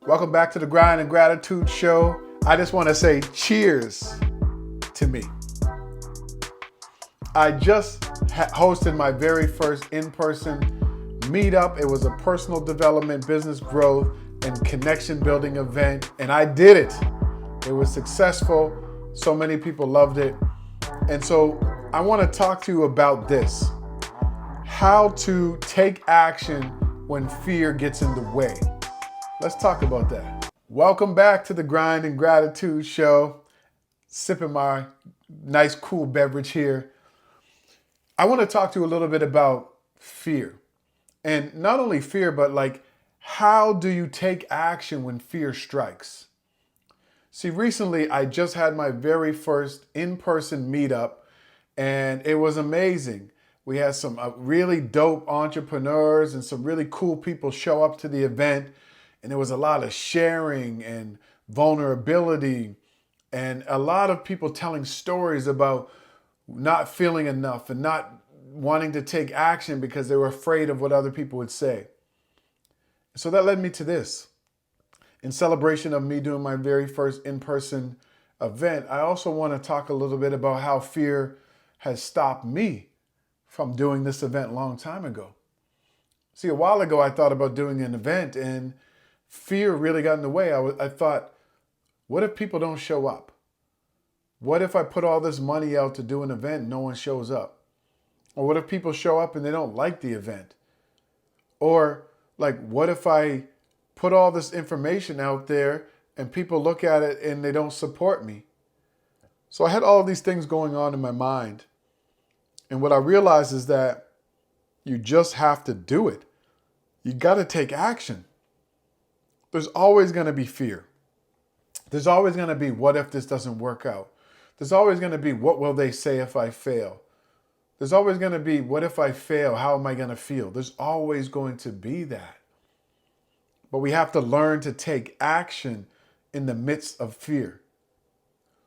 Welcome back to the Grind and Gratitude Show. I just want to say cheers to me. I just hosted my very first in-person meetup. It was a personal development, business growth, and connection building event, and I did it. It was successful. So many people loved it. And so I want to talk to you about this. How to take action when fear gets in the way. Let's talk about that. Welcome back to the Grind and Gratitude Show. Sipping my nice cool beverage here. I want to talk to you a little bit about fear. And not only fear, but how do you take action when fear strikes? See, recently I just had my very first in-person meetup, and it was amazing. We had some really dope entrepreneurs and some really cool people show up to the event. And there was a lot of sharing and vulnerability and a lot of people telling stories about not feeling enough and not wanting to take action because they were afraid of what other people would say. So that led me to this. In celebration of me doing my very first in-person event, I also want to talk a little bit about how fear has stopped me from doing this event a long time ago. See, a while ago I thought about doing an event and fear really got in the way. I thought, what if people don't show up? What if I put all this money out to do an event and no one shows up? Or what if people show up and they don't like the event? Or what if I put all this information out there and people look at it and they don't support me? So I had all these things going on in my mind. And what I realized is that you just have to do it. You got to take action. There's always going to be fear. There's always going to be, what if this doesn't work out? There's always going to be, what will they say if I fail? There's always going to be, what if I fail? How am I going to feel? There's always going to be that. But we have to learn to take action in the midst of fear.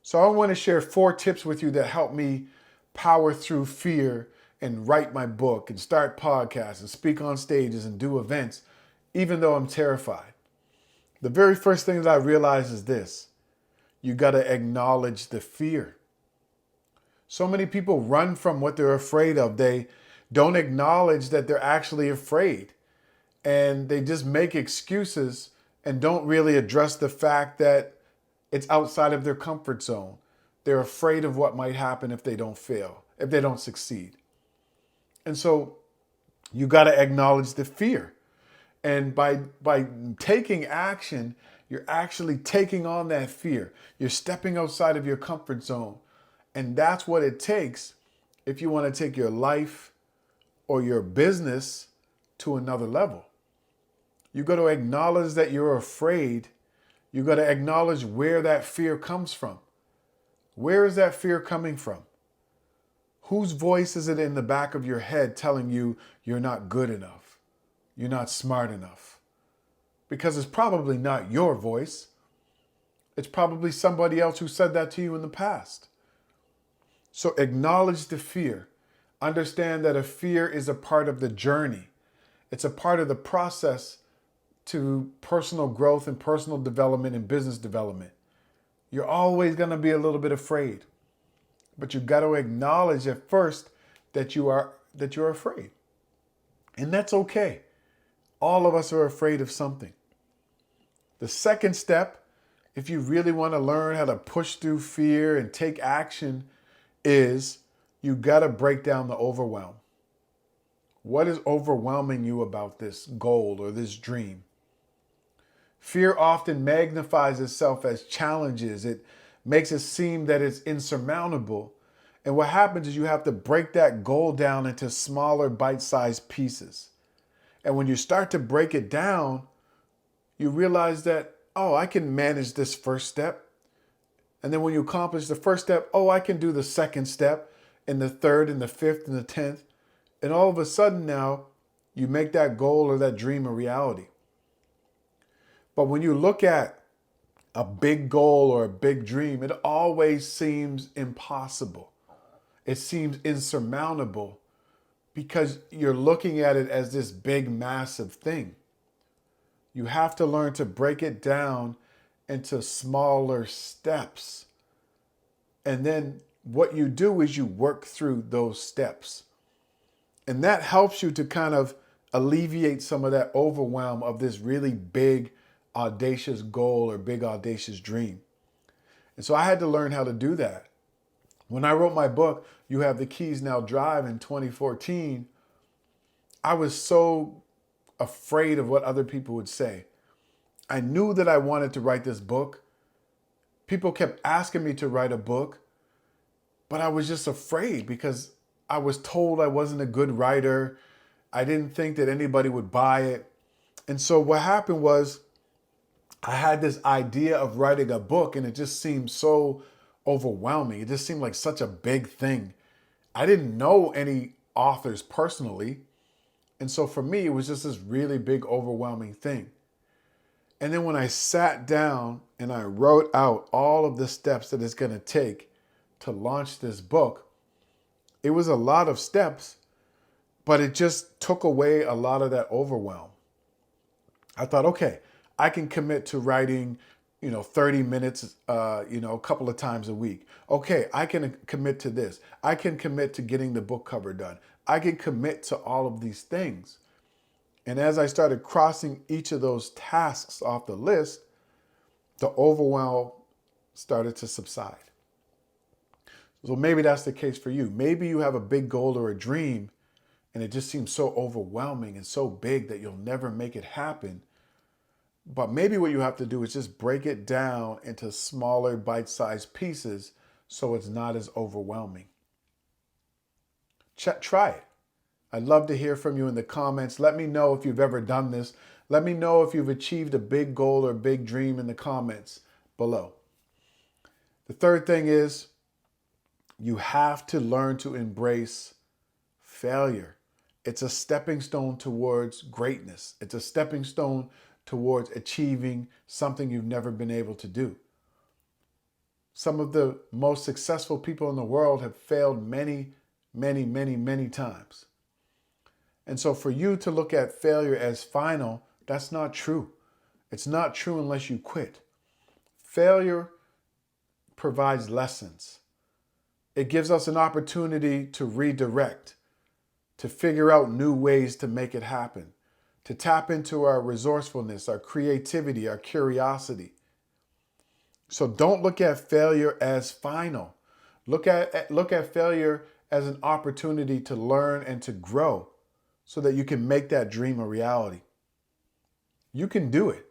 So I want to share 4 tips with you that help me power through fear and write my book and start podcasts and speak on stages and do events, even though I'm terrified. The very first thing that I realized is this. You got to acknowledge the fear. So many people run from what they're afraid of. They don't acknowledge that they're actually afraid. And they just make excuses and don't really address the fact that it's outside of their comfort zone. They're afraid of what might happen if they don't fail, if they don't succeed. And so you got to acknowledge the fear. And by taking action, you're actually taking on that fear. You're stepping outside of your comfort zone. And that's what it takes if you want to take your life or your business to another level. You got to acknowledge that you're afraid. You got to acknowledge where that fear comes from. Where is that fear coming from? Whose voice is it in the back of your head telling you you're not good enough? You're not smart enough? Because it's probably not your voice. It's probably somebody else who said that to you in the past. So acknowledge the fear. Understand that a fear is a part of the journey. It's a part of the process to personal growth and personal development and business development. You're always going to be a little bit afraid. But you got to acknowledge at first that you're afraid. And that's okay. All of us are afraid of something. The second step, if you really want to learn how to push through fear and take action, is you got to break down the overwhelm. What is overwhelming you about this goal or this dream? Fear often magnifies itself as challenges. It makes it seem that it's insurmountable. And what happens is you have to break that goal down into smaller bite-sized pieces. And when you start to break it down, you realize that, I can manage this first step. And then when you accomplish the first step, I can do the second step and the third and the fifth and the 10th. And all of a sudden now, you make that goal or that dream a reality. But when you look at a big goal or a big dream, it always seems impossible. It seems You have to learn to break it down into smaller steps. And then what you do is you work through those steps. And that helps you to kind of alleviate some of that overwhelm of this really big, audacious goal or big, audacious dream. And so I had to learn how to do that. When I wrote my book, You Have the Keys Now Drive in 2014, I was so afraid of what other people would say. I knew that I wanted to write this book. People kept asking me to write a book, but I was just afraid because I was told I wasn't a good writer. I didn't think that anybody would buy it. And so what happened was I had this idea of writing a book and it just seemed so overwhelming. It just seemed like such a big thing. I didn't know any authors personally. And so for me, it was just this really big, overwhelming thing. And then when I sat down and I wrote out all of the steps that it's going to take to launch this book, it was a lot of steps, but it just took away a lot of that overwhelm. I thought, okay, I can commit to writing, 30 minutes, a couple of times a week. Okay, I can commit to this. I can commit to getting the book cover done. I can commit to all of these things. And as I started crossing each of those tasks off the list, the overwhelm started to subside. So maybe that's the case for you. Maybe you have a big goal or a dream and it just seems so overwhelming and so big that you'll never make it happen. But maybe what you have to do is just break it down into smaller bite-sized pieces so it's not as overwhelming. Try it. I'd love to hear from you in the comments. Let me know if you've ever done this. Let me know if you've achieved a big goal or big dream in the comments below. The third thing is you have to learn to embrace failure. It's a stepping stone towards greatness. It's a stepping stone towards achieving something you've never been able to do. Some of the most successful people in the world have failed many, many, many, many times. And so for you to look at failure as final, that's not true. It's not true unless you quit. Failure provides lessons. It gives us an opportunity to redirect, to figure out new ways to make it happen, to tap into our resourcefulness, our creativity, our curiosity. So don't look at failure as final. Look at failure as an opportunity to learn and to grow so that you can make that dream a reality. You can do it.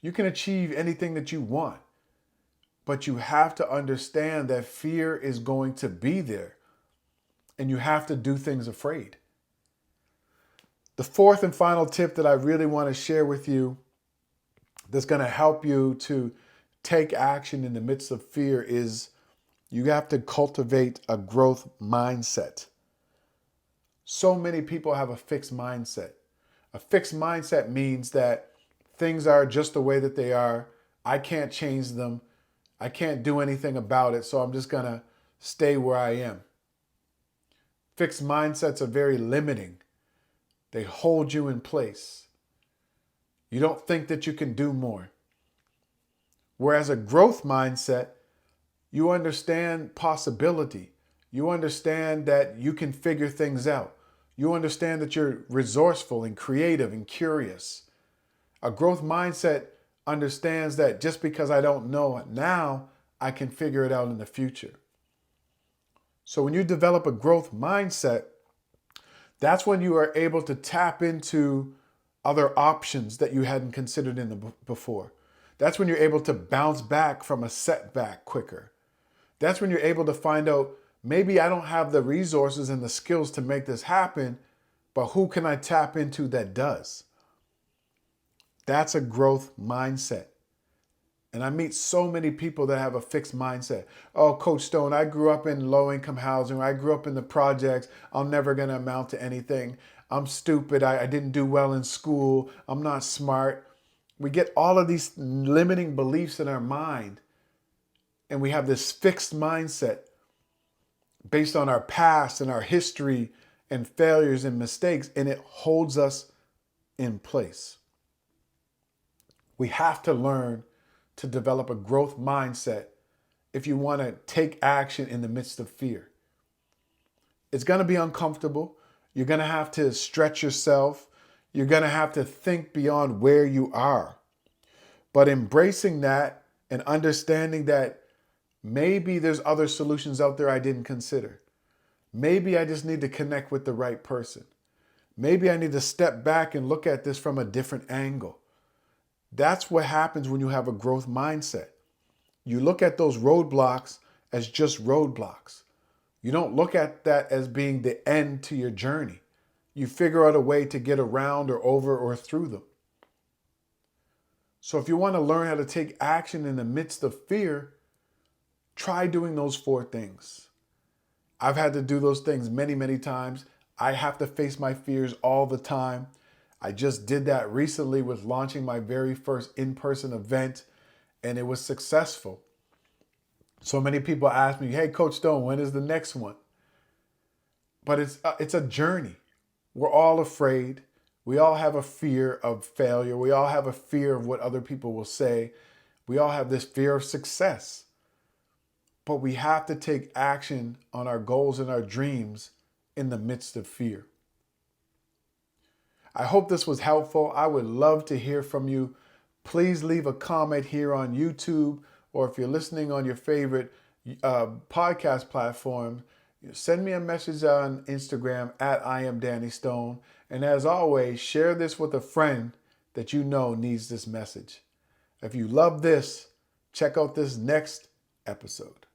You can achieve anything that you want. But you have to understand that fear is going to be there. And you have to do things afraid. The fourth and final tip that I really want to share with you that's going to help you to take action in the midst of fear is you have to cultivate a growth mindset. So many people have a fixed mindset. A fixed mindset means that things are just the way that they are. I can't change them. I can't do anything about it, so I'm just going to stay where I am. Fixed mindsets are very limiting. They hold you in place. You don't think that you can do more. Whereas a growth mindset, you understand possibility. You understand that you can figure things out. You understand that you're resourceful and creative and curious. A growth mindset understands that just because I don't know it now, I can figure it out in the future. So when you develop a growth mindset, that's when you are able to tap into other options that you hadn't considered before. That's when you're able to bounce back from a setback quicker. That's when you're able to find out, maybe I don't have the resources and the skills to make this happen, but who can I tap into that does? That's a growth mindset. And I meet so many people that have a fixed mindset. Oh, Coach Stone, I grew up in low-income housing. I grew up in the projects. I'm never going to amount to anything. I'm stupid. I didn't do well in school. I'm not smart. We get all of these limiting beliefs in our mind. And we have this fixed mindset based on our past and our history and failures and mistakes. And it holds us in place. We have to learn to develop a growth mindset if you want to take action in the midst of fear. It's going to be uncomfortable. You're going to have to stretch yourself. You're going to have to think beyond where you are. But embracing that and understanding that maybe there's other solutions out there I didn't consider. Maybe I just need to connect with the right person. Maybe I need to step back and look at this from a different angle. That's what happens when you have a growth mindset. You look at those roadblocks as just roadblocks. You don't look at that as being the end to your journey. You figure out a way to get around or over or through them. So if you want to learn how to take action in the midst of fear, try doing those 4 things. I've had to do those things many, many times. I have to face my fears all the time. I just did that recently with launching my very first in-person event, and it was successful. So many people ask me, hey, Coach Stone, when is the next one? But it's a journey. We're all afraid. We all have a fear of failure. We all have a fear of what other people will say. We all have this fear of success. But we have to take action on our goals and our dreams in the midst of fear. I hope this was helpful. I would love to hear from you. Please leave a comment here on YouTube, or if you're listening on your favorite podcast platform, send me a message on Instagram at I am Danny Stone. And as always, share this with a friend that you know needs this message. If you love this, check out this next episode.